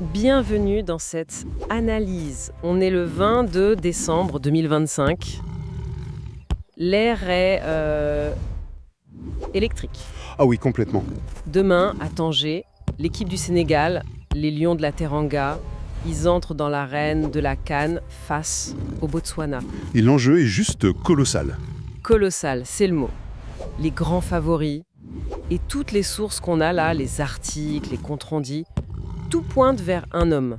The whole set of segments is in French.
Bienvenue dans cette analyse. On est le 22 décembre 2025. L'air est électrique. Ah oui, complètement. Demain, à Tanger, l'équipe du Sénégal, les Lions de la Teranga, ils entrent dans l'arène de la CAN face au Botswana. Et l'enjeu est juste colossal. Colossal, c'est le mot. Les grands favoris et toutes les sources qu'on a là, les articles, les comptes rendus, tout pointe vers un homme,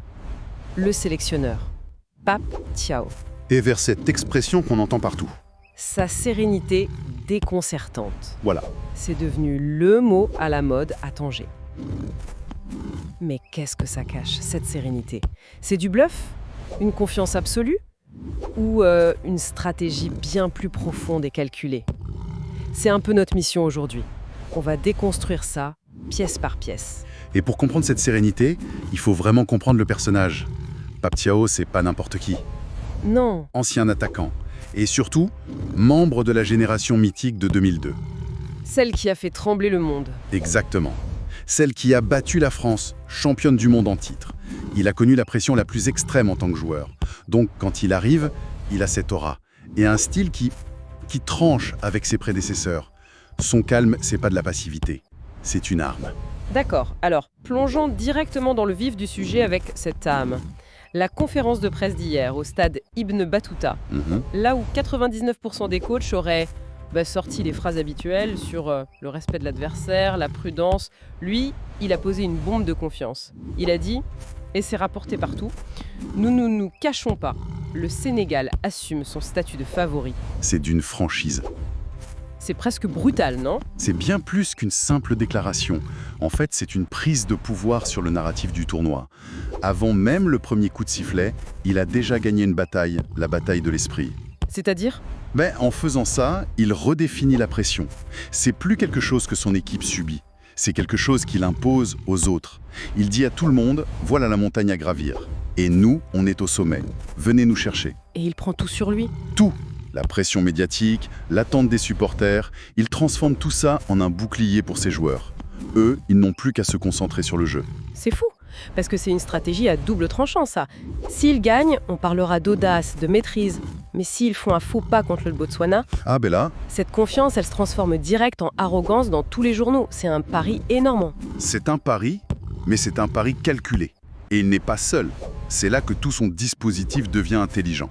le sélectionneur, Pape Thiaw. Et vers cette expression qu'on entend partout. Sa sérénité déconcertante. Voilà. C'est devenu le mot à la mode à Tanger. Mais qu'est-ce que ça cache, cette sérénité? C'est du bluff? Une confiance absolue? Ou une stratégie bien plus profonde et calculée? C'est un peu notre mission aujourd'hui. On va déconstruire ça, pièce par pièce. Et pour comprendre cette sérénité, il faut vraiment comprendre le personnage. Pape Thiaw, c'est pas n'importe qui. Non, Ancien attaquant. Et surtout, membre de la génération mythique de 2002. celle qui a fait trembler le monde. Exactement. Celle qui a battu la France, championne du monde en titre. Il a connu la pression la plus extrême en tant que joueur. Donc, quand il arrive, il a cette aura. Et un style qui tranche avec ses prédécesseurs. Son calme, c'est pas de la passivité. C'est une arme. D'accord, alors plongeons directement dans le vif du sujet avec cette âme. La conférence de presse d'hier au stade Ibn Battuta, là où 99% des coachs auraient sorti les phrases habituelles sur le respect de l'adversaire, la prudence, lui, il a posé une bombe de confiance. Il a dit, et c'est rapporté partout, nous ne nous cachons pas, le Sénégal assume son statut de favori. C'est d'une franchise. C'est presque brutal, non? C'est bien plus qu'une simple déclaration. En fait, c'est une prise de pouvoir sur le narratif du tournoi. Avant même le premier coup de sifflet, il a déjà gagné une bataille, la bataille de l'esprit. C'est-à-dire? En faisant ça, il redéfinit la pression. C'est plus quelque chose que son équipe subit. C'est quelque chose qu'il impose aux autres. Il dit à tout le monde, voilà la montagne à gravir. Et nous, on est au sommet. Venez nous chercher. Et il prend tout sur lui? Tout. La pression médiatique, l'attente des supporters, il transforme tout ça en un bouclier pour ses joueurs. Eux, ils n'ont plus qu'à se concentrer sur le jeu. C'est fou, parce que c'est une stratégie à double tranchant, ça. S'ils gagnent, on parlera d'audace, de maîtrise. Mais s'ils font un faux pas contre le Botswana, Ah là, cette confiance, elle se transforme direct en arrogance dans tous les journaux. C'est un pari énorme. c'est un pari, mais c'est un pari calculé. Et il n'est pas seul. C'est là que tout son dispositif devient intelligent.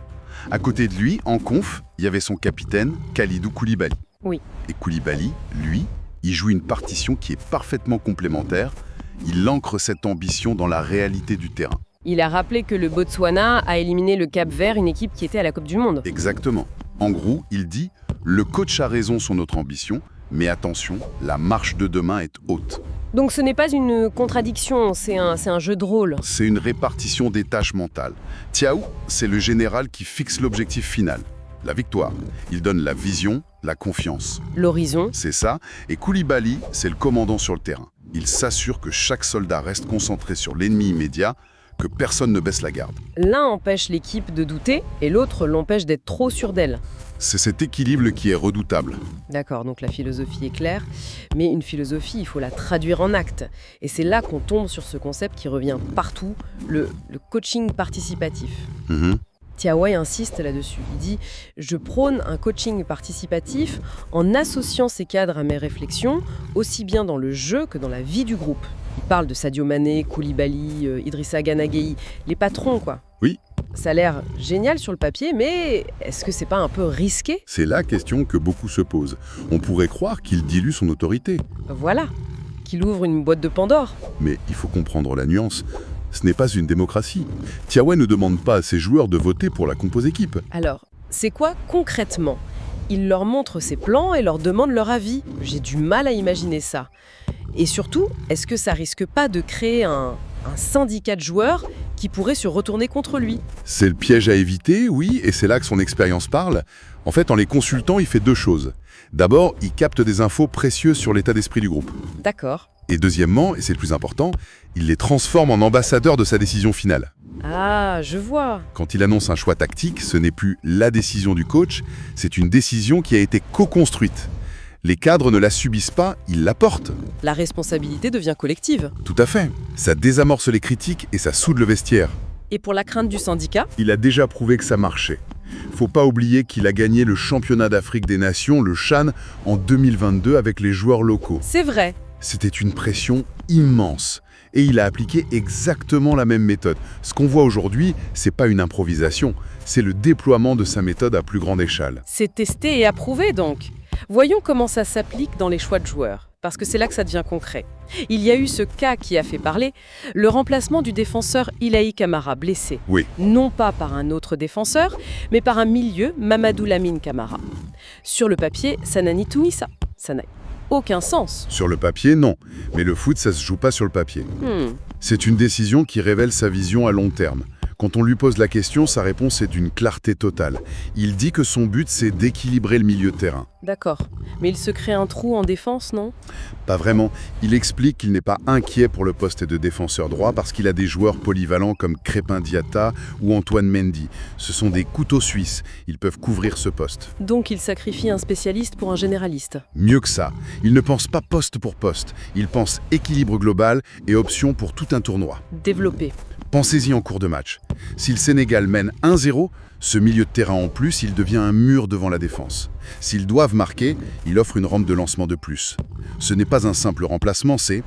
À côté de lui, en conf, il y avait son capitaine, Kalidou Koulibaly. Oui. Et Koulibaly, lui, il joue une partition qui est parfaitement complémentaire. Il ancre cette ambition dans la réalité du terrain. Il a rappelé que le Botswana a éliminé le Cap-Vert, une équipe qui était à la Coupe du Monde. Exactement. En gros, il dit « Le coach a raison sur notre ambition, mais attention, la marche de demain est haute. Donc ce n'est pas une contradiction, c'est un jeu de rôle. C'est une répartition des tâches mentales. Thiaw, c'est le général qui fixe l'objectif final, la victoire. Il donne la vision, la confiance. L'horizon. C'est ça. Et Koulibaly, c'est le commandant sur le terrain. Il s'assure que chaque soldat reste concentré sur l'ennemi immédiat, que personne ne baisse la garde. L'un empêche l'équipe de douter et l'autre l'empêche d'être trop sûr d'elle. C'est cet équilibre qui est redoutable. D'accord, donc la philosophie est claire, mais une philosophie, il faut la traduire en actes. Et c'est là qu'on tombe sur ce concept qui revient partout, le coaching participatif. Thiaw insiste là-dessus. Il dit « Je prône un coaching participatif en associant ces cadres à mes réflexions, aussi bien dans le jeu que dans la vie du groupe. » Il parle de Sadio Mané, Koulibaly, Idrissa Gana Gueye, les patrons, quoi. Oui. Ça a l'air génial sur le papier, mais est-ce que c'est pas un peu risqué? C'est la question que beaucoup se posent. On pourrait croire qu'il dilue son autorité. Voilà, qu'il ouvre une boîte de Pandore. Mais il faut comprendre la nuance. Ce n'est pas une démocratie. Thiaw ne demande pas à ses joueurs de voter pour la compose équipe. Alors, c'est quoi concrètement? Il leur montre ses plans et leur demande leur avis. J'ai du mal à imaginer ça. Et surtout, est-ce que ça risque pas de créer un syndicat de joueurs qui pourrait se retourner contre lui? C'est le piège à éviter, oui, et c'est là que son expérience parle. En fait, en les consultant, il fait deux choses. D'abord, il capte des infos précieuses sur l'état d'esprit du groupe. D'accord. Et deuxièmement, et c'est le plus important, il les transforme en ambassadeurs de sa décision finale. Ah, je vois. Quand il annonce un choix tactique, ce n'est plus la décision du coach, c'est une décision qui a été co-construite. Les cadres ne la subissent pas, ils la portent. La responsabilité devient collective. Tout à fait. Ça désamorce les critiques et ça soude le vestiaire. Et pour la crainte du syndicat? Il a déjà prouvé que ça marchait. Faut pas oublier qu'il a gagné le championnat d'Afrique des Nations, le CHAN, en 2022 avec les joueurs locaux. C'est vrai. C'était une pression immense. Et il a appliqué exactement la même méthode. Ce qu'on voit aujourd'hui, c'est pas une improvisation, c'est le déploiement de sa méthode à plus grande échelle. C'est testé et approuvé donc. Voyons comment ça s'applique dans les choix de joueurs, parce que c'est là que ça devient concret. Il y a eu ce cas qui a fait parler, le remplacement du défenseur Ilaï Camara blessé. Oui. Non pas par un autre défenseur, mais par un milieu, Mamadou Lamine Camara. Sur le papier, ça n'a ni tout ni ça. Ça n'a aucun sens. Sur le papier, non. Mais le foot, ça se joue pas sur le papier. C'est une décision qui révèle sa vision à long terme. Quand on lui pose la question, sa réponse est d'une clarté totale. Il dit que son but, c'est d'équilibrer le milieu de terrain. D'accord. Mais il se crée un trou en défense, non? Pas vraiment. Il explique qu'il n'est pas inquiet pour le poste de défenseur droit parce qu'il a des joueurs polyvalents comme Crépin Diatta ou Antoine Mendy. Ce sont des couteaux suisses. Ils peuvent couvrir ce poste. Donc il sacrifie un spécialiste pour un généraliste. Mieux que ça. Il ne pense pas poste pour poste. Il pense équilibre global et option pour tout un tournoi. Développé. Pensez-y en cours de match. Si le Sénégal mène 1-0, ce milieu de terrain en plus, il devient un mur devant la défense. S'ils doivent marquer, il offre une rampe de lancement de plus. Ce n'est pas un simple remplacement, c'est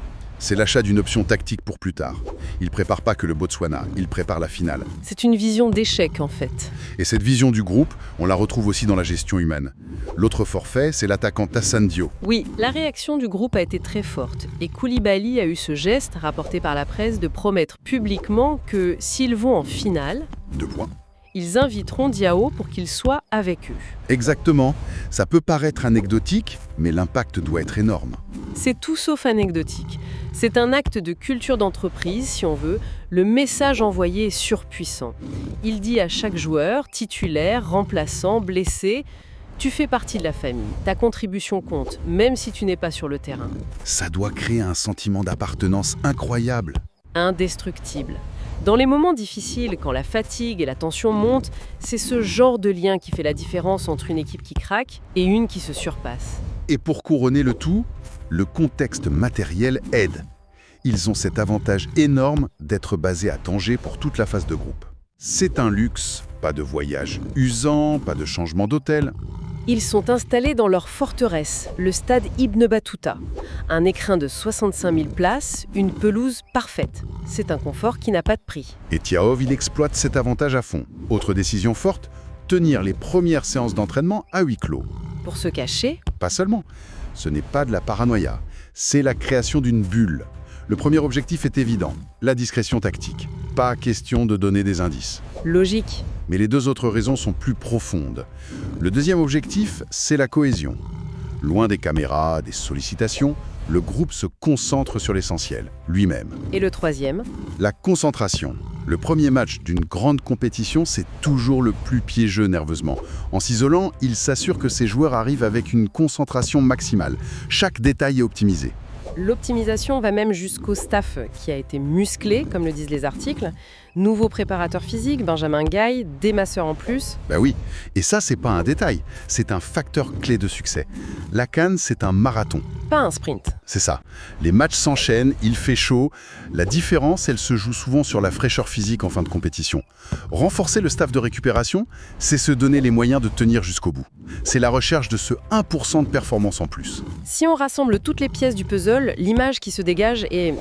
l'achat d'une option tactique pour plus tard. Il prépare pas que le Botswana, il prépare la finale. C'est une vision d'échec en fait. Et cette vision du groupe, on la retrouve aussi dans la gestion humaine. L'autre forfait, c'est l'attaquant Tassane Dio. Oui, la réaction du groupe a été très forte. Et Koulibaly a eu ce geste, rapporté par la presse, de promettre publiquement que s'ils vont en finale, 2 points. ils inviteront Diao pour qu'il soit avec eux. Exactement. Ça peut paraître anecdotique, mais l'impact doit être énorme. C'est tout sauf anecdotique. C'est un acte de culture d'entreprise, si on veut. Le message envoyé est surpuissant. Il dit à chaque joueur, titulaire, remplaçant, blessé, tu fais partie de la famille. Ta contribution compte, même si tu n'es pas sur le terrain. Ça doit créer un sentiment d'appartenance incroyable. Indestructible. Dans les moments difficiles, quand la fatigue et la tension montent, c'est ce genre de lien qui fait la différence entre une équipe qui craque et une qui se surpasse. Et pour couronner le tout, le contexte matériel aide. Ils ont cet avantage énorme d'être basés à Tanger pour toute la phase de groupe. C'est un luxe, pas de voyage usant, pas de changement d'hôtel. Ils sont installés dans leur forteresse, le stade Ibn Battuta. Un écrin de 65 000 places, une pelouse parfaite. C'est un confort qui n'a pas de prix. Et Tiaov, il exploite cet avantage à fond. Autre décision forte, tenir les premières séances d'entraînement à huis clos. Pour se cacher, Pas seulement. Ce n'est pas de la paranoïa, c'est la création d'une bulle. Le premier objectif est évident, la discrétion tactique. Pas question de donner des indices. logique. Mais les 2 autres raisons sont plus profondes. Le deuxième objectif, c'est la cohésion. Loin des caméras, des sollicitations, le groupe se concentre sur l'essentiel, lui-même. Et le troisième, La concentration. Le premier match d'une grande compétition, c'est toujours le plus piégeux nerveusement. En s'isolant, il s'assure que ses joueurs arrivent avec une concentration maximale. Chaque détail est optimisé. l'optimisation va même jusqu'au staff qui a été musclé, comme le disent les articles. Nouveau préparateur physique, Benjamin Gaille, des masseurs en plus. Bah oui, et ça c'est pas un détail, c'est un facteur clé de succès. La CAN, c'est un marathon. Pas un sprint. C'est ça. Les matchs s'enchaînent, il fait chaud. La différence, elle se joue souvent sur la fraîcheur physique en fin de compétition. Renforcer le staff de récupération, c'est se donner les moyens de tenir jusqu'au bout. C'est la recherche de ce 1% de performance en plus. Si on rassemble toutes les pièces du puzzle, l'image qui se dégage est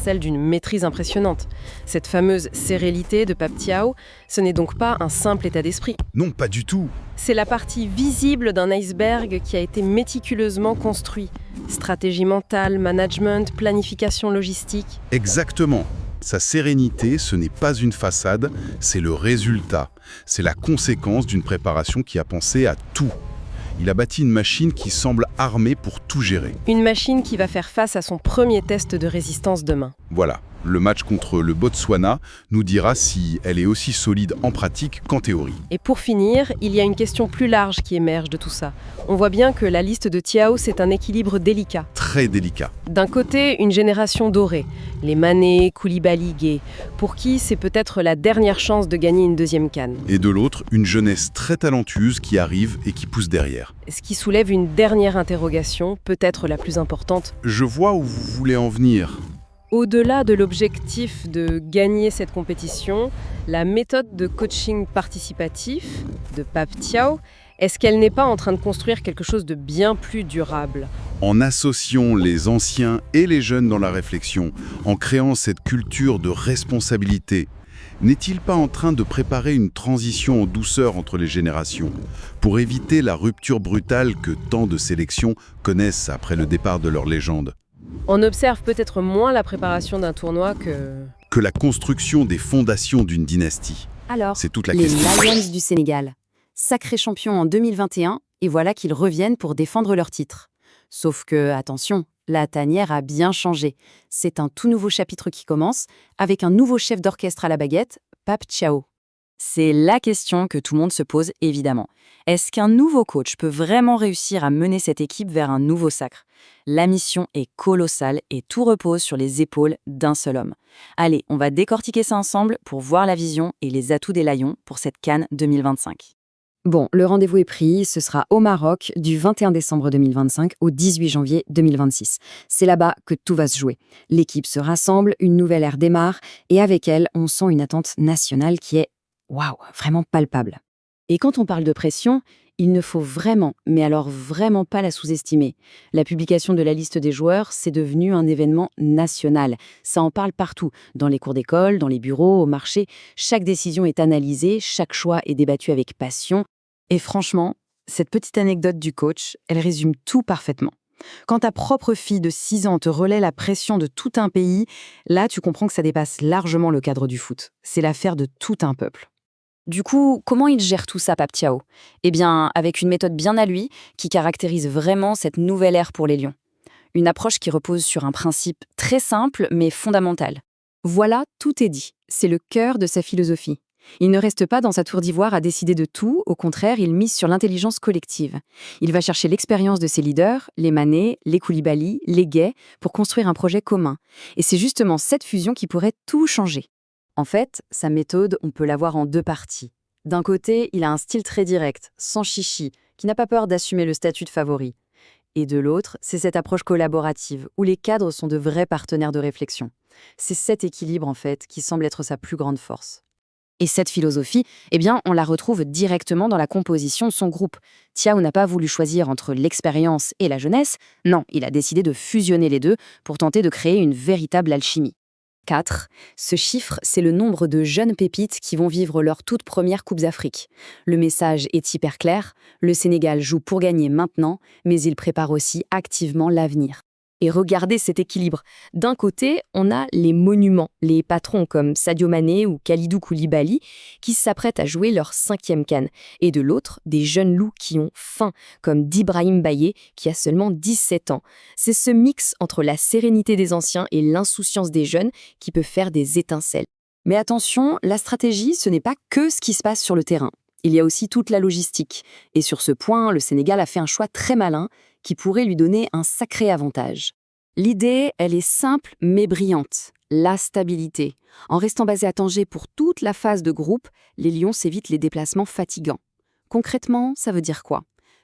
celle d'une maîtrise impressionnante. Cette fameuse sérénité de Pape Thiaw, ce n'est donc pas un simple état d'esprit. Non, pas du tout. C'est la partie visible d'un iceberg qui a été méticuleusement construit. Stratégie mentale, management, planification logistique. Exactement. Sa sérénité, ce n'est pas une façade, c'est le résultat. C'est la conséquence d'une préparation qui a pensé à tout. Il a bâti une machine qui semble armée pour tout gérer. Une machine qui va faire face à son premier test de résistance demain. Voilà, le match contre le Botswana nous dira si elle est aussi solide en pratique qu'en théorie. Et pour finir, il y a une question plus large qui émerge de tout ça. On voit bien que la liste de Thiaw, c'est un équilibre délicat. Très délicat. D'un côté, une génération dorée, les Mané, Koulibaly, Gueye, pour qui c'est peut-être la dernière chance de gagner une deuxième CAN. Et de l'autre, une jeunesse très talentueuse qui arrive et qui pousse derrière. Ce qui soulève une dernière interrogation, peut-être la plus importante. Je vois où vous voulez en venir. Au-delà de l'objectif de gagner cette compétition, la méthode de coaching participatif de Pape Thiaw, est-ce qu'elle n'est pas en train de construire quelque chose de bien plus durable ? En associant les anciens et les jeunes dans la réflexion, en créant cette culture de responsabilité, n'est-il pas en train de préparer une transition en douceur entre les générations pour éviter la rupture brutale que tant de sélections connaissent après le départ de leur légende ? On observe peut-être moins la préparation d'un tournoi que la construction des fondations d'une dynastie. Alors, C'est toute la les question. Lions du Sénégal, sacrés champions en 2021, et voilà qu'ils reviennent pour défendre leur titre. Sauf que, attention, la tanière a bien changé. C'est un tout nouveau chapitre qui commence, avec un nouveau chef d'orchestre à la baguette, Pape Thiaw. C'est la question que tout le monde se pose, évidemment. Est-ce qu'un nouveau coach peut vraiment réussir à mener cette équipe vers un nouveau sacre ? La mission est colossale et tout repose sur les épaules d'un seul homme. Allez, on va décortiquer ça ensemble pour voir la vision et les atouts des Lions pour cette CAN 2025. Bon, le rendez-vous est pris, ce sera au Maroc du 21 décembre 2025 au 18 janvier 2026. C'est là-bas que tout va se jouer. L'équipe se rassemble, une nouvelle ère démarre et avec elle, on sent une attente nationale qui est, waouh, vraiment palpable. Et quand on parle de pression, il ne faut vraiment, mais alors vraiment pas la sous-estimer. La publication de la liste des joueurs, c'est devenu un événement national. Ça en parle partout, dans les cours d'école, dans les bureaux, au marché. Chaque décision est analysée, chaque choix est débattu avec passion. Et franchement, cette petite anecdote du coach, elle résume tout parfaitement. Quand ta propre fille de 6 ans te relaie la pression de tout un pays, là tu comprends que ça dépasse largement le cadre du foot. C'est l'affaire de tout un peuple. Du coup, comment il gère tout ça, Pape Thiaw ? Eh bien, avec une méthode bien à lui, qui caractérise vraiment cette nouvelle ère pour les Lions. Une approche qui repose sur un principe très simple, mais fondamental. Voilà, tout est dit. C'est le cœur de sa philosophie. Il ne reste pas dans sa tour d'ivoire à décider de tout, au contraire, il mise sur l'intelligence collective. Il va chercher l'expérience de ses leaders, les Mané, les Koulibaly, les Gueye, pour construire un projet commun. Et c'est justement cette fusion qui pourrait tout changer. En fait, sa méthode, on peut la voir en 2 parties. D'un côté, il a un style très direct, sans chichi, qui n'a pas peur d'assumer le statut de favori. Et de l'autre, c'est cette approche collaborative, où les cadres sont de vrais partenaires de réflexion. C'est cet équilibre, en fait, qui semble être sa plus grande force. Et cette philosophie, eh bien, on la retrouve directement dans la composition de son groupe. Thiaw n'a pas voulu choisir entre l'expérience et la jeunesse, non, il a décidé de fusionner les deux pour tenter de créer une véritable alchimie. 4. Ce chiffre, c'est le nombre de jeunes pépites qui vont vivre leur toute première Coupe d'Afrique. Le message est hyper clair, le Sénégal joue pour gagner maintenant, mais il prépare aussi activement l'avenir. Et regardez cet équilibre. D'un côté, on a les monuments, les patrons comme Sadio Mané ou Kalidou Koulibaly, qui s'apprêtent à jouer leur 5e CAN. Et de l'autre, des jeunes loups qui ont faim, comme d'Ibrahim Baye, qui a seulement 17 ans. C'est ce mix entre la sérénité des anciens et l'insouciance des jeunes qui peut faire des étincelles. Mais attention, la stratégie, ce n'est pas que ce qui se passe sur le terrain. Il y a aussi toute la logistique. Et sur ce point, le Sénégal a fait un choix très malin qui pourrait lui donner un sacré avantage. L'idée, elle est simple mais brillante. La stabilité. En restant basé à Tanger pour toute la phase de groupe, les Lions s'évitent les déplacements fatigants. Concrètement, ça veut dire quoi ?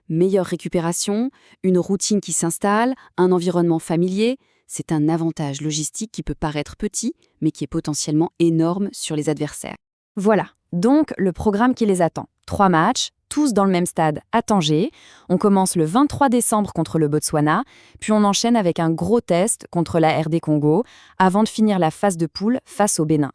Meilleure récupération, une routine qui s'installe, un environnement familier. C'est un avantage logistique qui peut paraître petit, mais qui est potentiellement énorme sur les adversaires. Voilà, donc le programme qui les attend. 3 matchs, tous dans le même stade à Tanger. On commence le 23 décembre contre le Botswana, puis on enchaîne avec un gros test contre la RD Congo, avant de finir la phase de poule face au Bénin.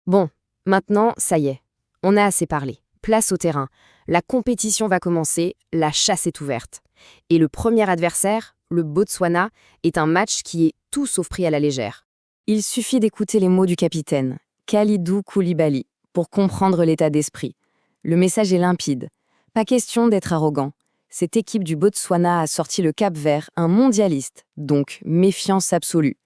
Bon, maintenant, ça y est, on a assez parlé. Place au terrain. La compétition va commencer, la chasse est ouverte. Et le premier adversaire, le Botswana, est un match qui est tout sauf pris à la légère. Il suffit d'écouter les mots du capitaine, Kalidou Koulibaly, pour comprendre l'état d'esprit. Le message est limpide. Pas question d'être arrogant. Cette équipe du Botswana a sorti le Cap-Vert, un mondialiste, donc méfiance absolue.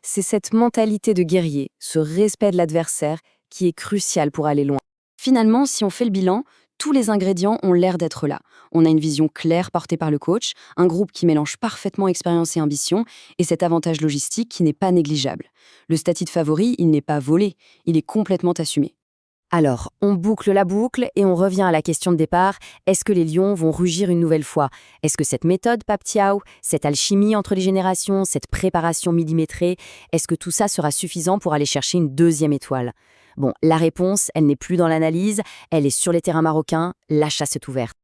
C'est cette mentalité de guerrier, ce respect de l'adversaire, qui est crucial pour aller loin. Finalement, si on fait le bilan, tous les ingrédients ont l'air d'être là. On a une vision claire portée par le coach, un groupe qui mélange parfaitement expérience et ambition, et cet avantage logistique qui n'est pas négligeable. Le statut de favori, il n'est pas volé, il est complètement assumé. Alors, on boucle la boucle et on revient à la question de départ. Est-ce que les lions vont rugir une nouvelle fois? Est-ce que cette méthode Pape Thiaw, cette alchimie entre les générations, cette préparation millimétrée, est-ce que tout ça sera suffisant pour aller chercher une deuxième étoile? Bon, la réponse, elle n'est plus dans l'analyse, elle est sur les terrains marocains, la chasse est ouverte.